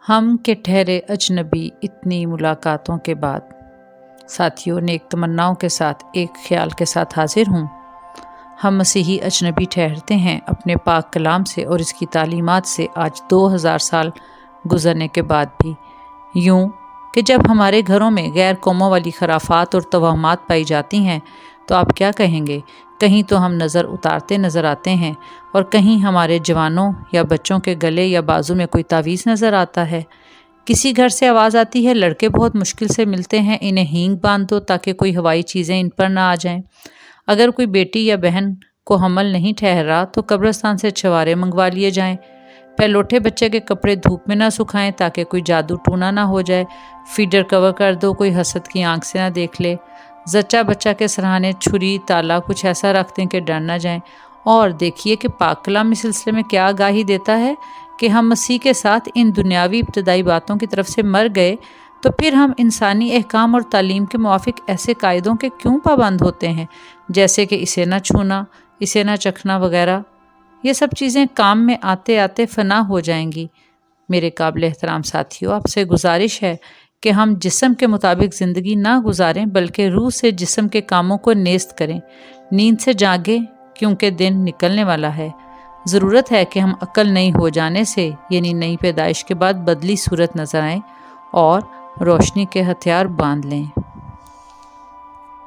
ہم کہ ٹھہرے اجنبی اتنی ملاقاتوں کے بعد، ساتھیوں نے ایک تمناؤں کے ساتھ ایک خیال کے ساتھ حاضر ہوں۔ ہم مسیحی اجنبی ٹھہرتے ہیں اپنے پاک کلام سے اور اس کی تعلیمات سے آج 2000 سال گزرنے کے بعد بھی، یوں کہ جب ہمارے گھروں میں غیر قوموں والی خرافات اور توہمات پائی جاتی ہیں تو آپ کیا کہیں گے؟ کہیں تو ہم نظر اتارتے نظر آتے ہیں اور کہیں ہمارے جوانوں یا بچوں کے گلے یا بازو میں کوئی تعویذ نظر آتا ہے۔ کسی گھر سے آواز آتی ہے لڑکے بہت مشکل سے ملتے ہیں، انہیں ہینگ باندھ دو تاکہ کوئی ہوائی چیزیں ان پر نہ آ جائیں۔ اگر کوئی بیٹی یا بہن کو حمل نہیں ٹھہرا تو قبرستان سے چھوارے منگوا لیے جائیں۔ پہلوٹے بچے کے کپڑے دھوپ میں نہ سکھائیں تاکہ کوئی جادو ٹونا نہ ہو جائے۔ فیڈر کور کر دو، کوئی حسد کی آنکھ سے نہ دیکھ لے۔ زچہ بچہ کے سرہانے چھری تالا کچھ ایسا رکھ دیں کہ ڈر نہ جائیں۔ اور دیکھیے کہ پاک کلام اس سلسلے میں کیا آگاہی دیتا ہے کہ ہم مسیح کے ساتھ ان دنیاوی ابتدائی باتوں کی طرف سے مر گئے تو پھر ہم انسانی احکام اور تعلیم کے موافق ایسے قاعدوں کے کیوں پابند ہوتے ہیں، جیسے کہ اسے نہ چھونا، اسے نہ چکھنا وغیرہ۔ یہ سب چیزیں کام میں آتے آتے فنا ہو جائیں گی۔ میرے قابل احترام ساتھیوں، آپ سے گزارش ہے کہ ہم جسم کے مطابق زندگی نہ گزاریں بلکہ روح سے جسم کے کاموں کو نیست کریں۔ نیند سے جاگیں کیونکہ دن نکلنے والا ہے۔ ضرورت ہے کہ ہم عقل نئی ہو جانے سے یعنی نئی پیدائش کے بعد بدلی صورت نظر آئیں اور روشنی کے ہتھیار باندھ لیں۔